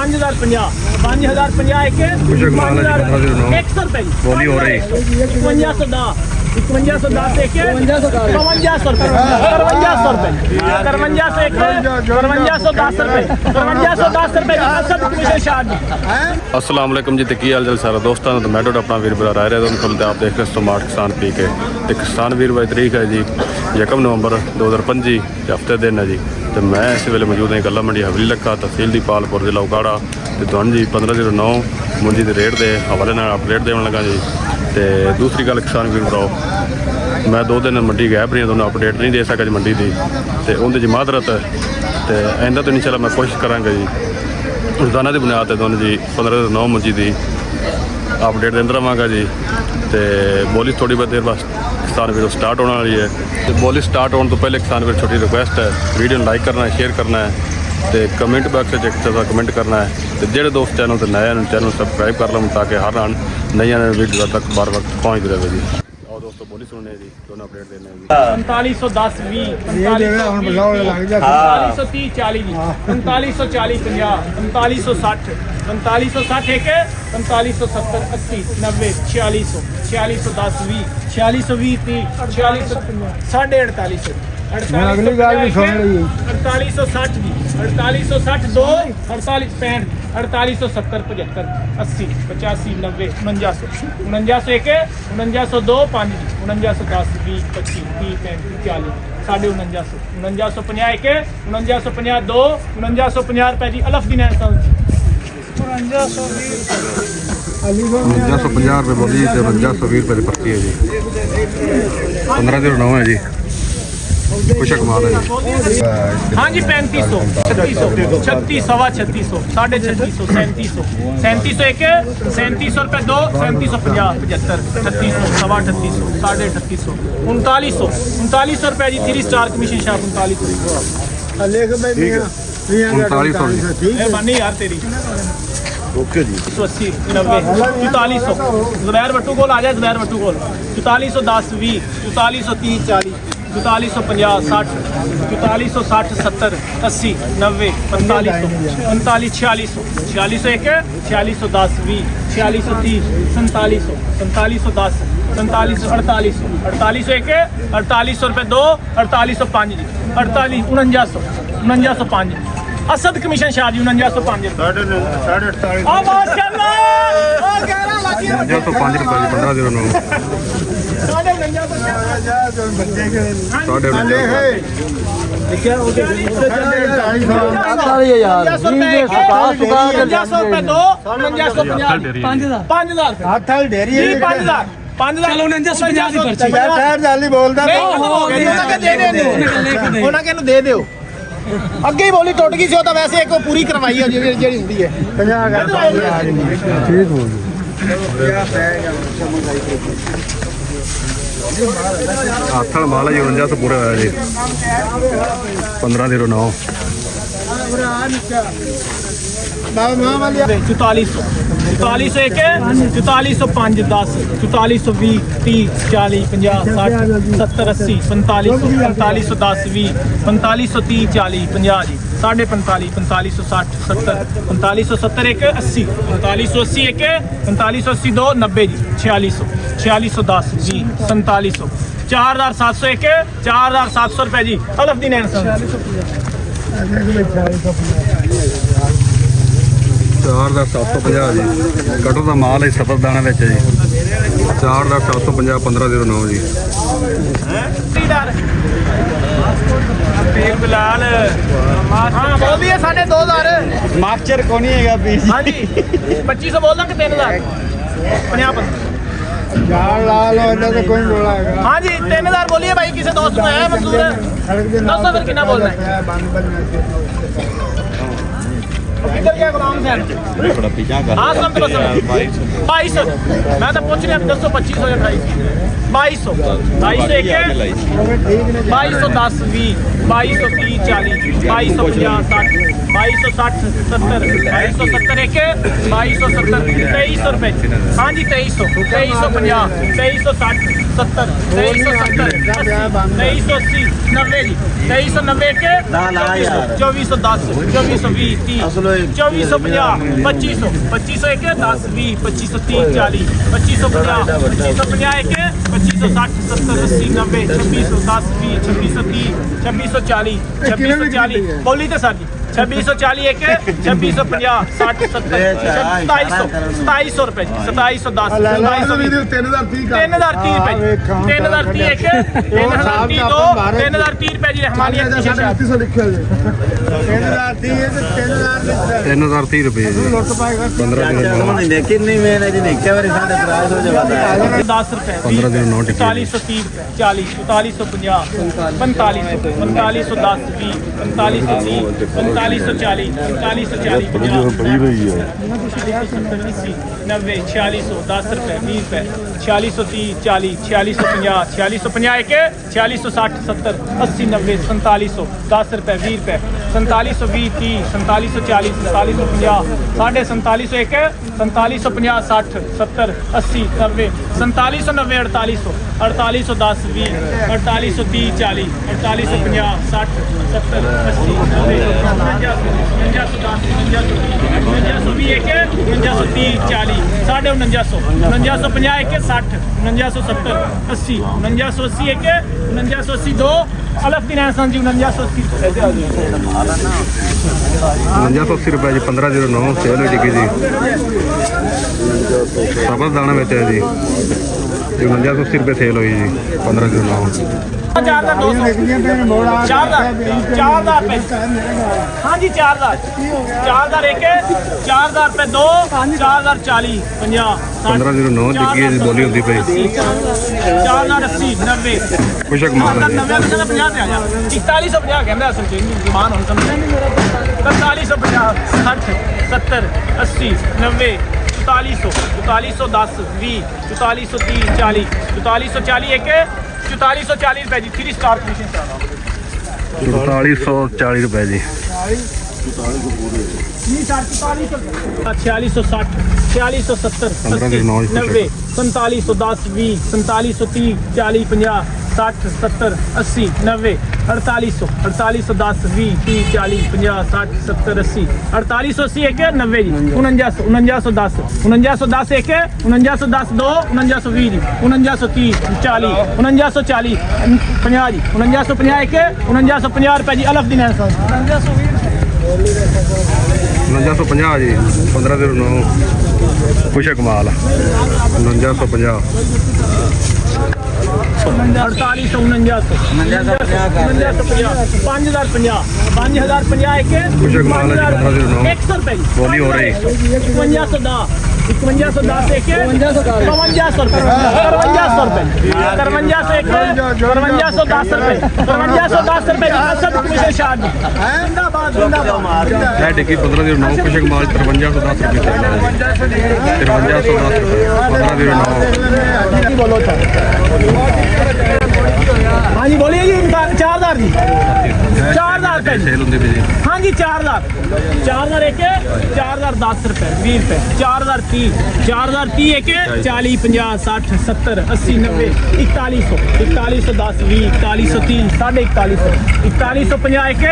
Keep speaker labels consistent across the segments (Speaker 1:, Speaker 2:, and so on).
Speaker 1: 5050 5050 एक 100 रुपए
Speaker 2: बोली हो रही
Speaker 1: 5110 5110 एक 5200 रुपए 5300 रुपए 5310 रुपए 5310 रुपए असद कमीशन शाह जी।
Speaker 2: अस्सलाम वालेकुम जी, तो की हाल चाल सारा दोस्तों तो मैं अपना वीर बरा रह रहा तो आप देख रहे स्मार्ट किसान पी के किसान वीर बाई तरीक है जी 1 नवंबर 2025 हफ्ते दिन है जी। तो मैं इस वेले मौजूद हाँ गला मंडी हवेली लखा तहसील दी पालपुर जिला उकाड़ा तो तुहानू जी 1509 मुंजी के रेट के हवाले अपडेट देने लगा जी। तो दूसरी गल किसान वीर भराओ मैं 2 दिन मंडी गैप रही दोनों अपडेट नहीं दे सका जी मंडी की तो उनकी जी मादरत तो आइंदा तो इंशाअल्लाह मैं कोशिश कराँगा जी रोजाना की बुनियाद पर दोनों जी 1509 मुंजी की अपडेट देता रहांगा जी। तो बोली थोड़ी बहुत देर बाद किसान वीडियो स्टार्ट होने वाली है। तो बोली स्टार्ट होने तो पहले किसान वीर छोटी रिक्वेस्ट है वीडियो लाइक करना है, शेयर करना है, तो कमेंट बॉक्स में एक तरह कमेंट करना है। तो जो दोस्त चैनल तो नए चैनल सबसक्राइब कर लो ताकि हर नई वीडियो तक बार वक्त पहुँच रहे जी। और दोस्तों बोली सुनने जी दोनों अपडेट देने
Speaker 1: 4510 20 4530 40 4540 50 4560 4560 एक 4570 80 90 4600 4610 20 4620 30 46 48 4860 जी 4860 2 48 65 4870 75 80 85 90 49 49 एक 4902 5 4910 20 25 30 35 40 49 49 एक 4950 2 4950 रुपए जी अलफ दी नैन
Speaker 2: 4950 रुपये बोली तो 4920 रुपये की पर्ची है जी 1509 है जी कुछ कमाल है जी।
Speaker 1: हाँ जी 3500 3600 36 सवा 3600 साढ़े 3600 3700 3700 एक 3700 रुपये 2 3750 75 3800 सवा 3800 साढ़े 3800 3900 रुपये जी 3 स्टार कमीशन शाह 3900 मानी यार तेरी
Speaker 2: ओके जी
Speaker 1: 180 90 4400 जुबैर भट्टू कोल आ जाए जुबैर भट्टू कोल 4410 20 4430 40 4450 60 4460 70 80 90 4500 45 4600 4600 एक 4610 20 4630 4700 4710 47 4800 4800 एक 4800 रुपये 2 4805 जी 48 4905 असद कमीशन शाह जी 4905 दे दो ਅੱਗੇ ਹੀ ਬੋਲੀ ਟੁੱਟ ਗਈ ਸੀ ਉਹ ਤਾਂ ਵੈਸੇ ਇੱਕ ਪੂਰੀ ਕਰਵਾਈ ਹੈ ਜਿਹੜੀ ਹੁੰਦੀ ਹੈ 50 ਠੀਕ ਹੋ ਗਈ
Speaker 2: ਹੱਥ ਨਾਲ ਮਾਲ 4900 ਪੂਰਾ ਹੋਇਆ ਜੀ 1509
Speaker 1: 4400 एक 4405 10 4420 30 40 50 60 70 80 4500 4510 20 4530 40 50 जी 45 4560 70 4570 एक 80 4580 एक 4580 2 90 जी 4600 4610 जी 4700 4700 एक 4700 रुपए जी अलफ दी नैन
Speaker 2: 4750 जी कटर का माल है 7 दाना जी 4750 1509 जी
Speaker 1: बिलाल हाँ बोल दिए 2000
Speaker 3: मार्चर को नहीं है
Speaker 1: हाँ जी 2500 बोल रहा कि 3000 50 हाँ जी 3000 बोलिए भाई किसी दोस्त में है मंजूर है 900 फिर कितना बोलना है किधर गया गुलाम हुसैन हाँ समझ लो 2200 मैं तो पूछ रहा 200 2500 या 2200 2200 एक 2210 20 2230 40 2250 60 2260 70 2270 एक 2270 2300 रुपए हाँ जी 2300 2350 2360 70 2370 2380 90 जी 2390 के 2410 2420 30 2450 2500 2500 एक 10 20 2530 40 2550 2550 एक 2560 70 80 90 2610 20 2630 2640 2640 बोली तो सर जी 2640 एक 2650 60 70 2700 रुपए जी 2710 3030 रुपए जी 3030 एक 3030 दो 3030 रुपए जी रहमानियत की शिक्षा
Speaker 2: 3030 रुपए जी 15
Speaker 1: 10 रुपए
Speaker 2: 15 दिन नोट
Speaker 1: 4430 40 4450 4500 4510 20 4530 4540
Speaker 2: बड़ी रही है
Speaker 1: 90 4600 10 रुपए 20 रुपए 4630 40 4650 4650 एक 4660 70 80 90 4700 10 रुपए 20 रुपए 4720 30 4740 4750 साढ़े 4700 एक 4750 60 70 80 90 4790 4800 4810 20 4830 40 4850 60 70 80 90 4910 एक 4930 40 साढ़े 4900 4950 एक 60 4970 80 4980 एक 4980 दो अलग फिनेंस जी 4980
Speaker 2: 4980 रुपए जी 1509 सेल हुई टिकी जी सबस दाना बेचा है जी 4980 रुपए सेल हुई जी 1509
Speaker 1: 4 4 रुपए हाँ जी 4 एक 4 रुपए दो 4 40 50
Speaker 2: 1509 टिकी है जी बोली होती पई
Speaker 1: 4 80 90
Speaker 2: कुछ कमाल है जी
Speaker 1: 4150 कहते असल च मान हो 4550 60 70 80 90 4410 20 4430 40 4440 एक 4440 रुपए जी 3 स्टार कमीशन
Speaker 2: 4440 रुपए जी
Speaker 1: 4660 4670 90 4710 20 4730 40 50 60 70 80 90 4800 4810 20 30 40 50 60 70 80 4880 एक 90 जी 4900 4910 4910 एक 4910 दो 4920 जी 4930 40 4940 50 जी 4950 एक 4950 रुपए जी अलग दिन है
Speaker 2: 4950 जी 1509 कुछ कमाल 4950
Speaker 1: 4849 5050 एक
Speaker 2: कुछ कमाल है 1509
Speaker 1: 100 रुपए
Speaker 2: बोली हो रही
Speaker 1: 5110 5110 एक 5200 रुपए 5300 रुपए 5300 एक 5310 रुपए 5310 रुपए असद कमीशन शाद जिंदाबाद जिंदाबाद
Speaker 2: है टिकी 1509 कुछ कमाल 5310 रुपए 5310 रुपए 1509
Speaker 1: बोलो हाँ जी बोलिए जी 4000 जी 4000 रुपए
Speaker 2: सेल होती पई जी
Speaker 1: हाँ जी 4000 एक 4010 रुपए 20 रुपए 4030 4030 एक 40 50 60 70 80 90 4100 4110 20 4130 साढ़े 4100 4150 एक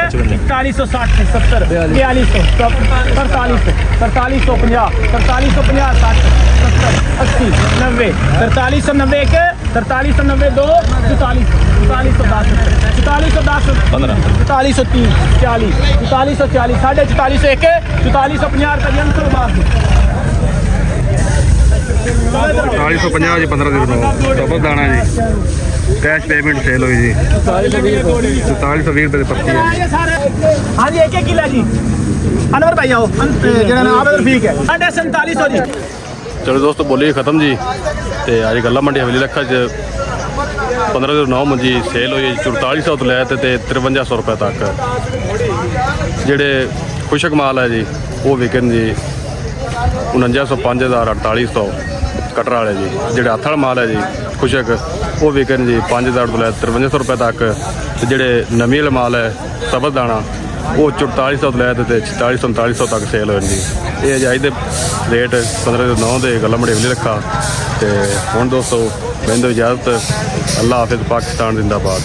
Speaker 1: 4160 70 4200 4300 4350 4350 60 70 80 90 4390 एक 4390 दो 44 4410 4410 4430 40 4440 साढ़े 4400 एक 4450 रुपए अंतर बात
Speaker 2: 4450 जी 1509 डबल दाना जी कैश पेमेंट सेल हुई जी 4420 रुपए की पर्ची है
Speaker 1: हाँ जी एक किला जी अनवर भाई आओ ਜਿਹੜਾ ਨਾਮ ਹੈ ਰਫੀਕ ਹੈ 4700 ਜੀ
Speaker 2: चलो दोस्तों बोलिए खत्म जी ਤੇ ਅੱਜ ਗੱਲਾਂ ਮੰਡੀ ਹਵੇਲੀ ਲੱਖਾ ਚ 1509 ਮੰਜੀ ਸੇਲ ਹੋਈ 4400 ਤੋਂ ਲੈ ਤੇ 5300 ਰੁਪਏ ਤੱਕ ਜਿਹੜੇ ਖੁਸ਼ਕ ਮਾਲ ਹੈ ਜੀ ਉਹ ਵਿਕਣ ਜੀ 4900 5000 4800 ਕਟਰ ਵਾਲੇ ਜੀ ਜਿਹੜੇ ਹੱਥ ਵਾਲਾ ਮਾਲ ਹੈ ਜੀ ਖੁਸ਼ਕ ਉਹ ਵਿਕਣ ਜੀ 5000 ਤੋਂ ਲੈ 5300 ਰੁਪਏ ਤੱਕ ਤੇ ਜਿਹੜੇ ਨਵੀਂ ਵਾਲਾ ਮਾਲ ਹੈ ਸਬਜ਼ ਦਾਣਾ ਉਹ 4400 ਤੋਂ ਲੈ ਤੇ 4600 4700 ਤੱਕ ਸੇਲ ਹੋ ਜਾਂਦੀ ਇਹ ਅੱਜ ਦੇ ਰੇਟ 1509 ਦੇ ਗੱਲਾਂ ਮੰਡੀ ਹਵੇਲੀ ਰੱਖਾ ਤੇ ਹੁਣ ਦੋਸਤੋ ਮੈਨੂੰ ਇਜਾਜ਼ਤ। ਅੱਲਾ ਹਾਫਿਜ਼, ਪਾਕਿਸਤਾਨ ਜ਼ਿੰਦਾਬਾਦ।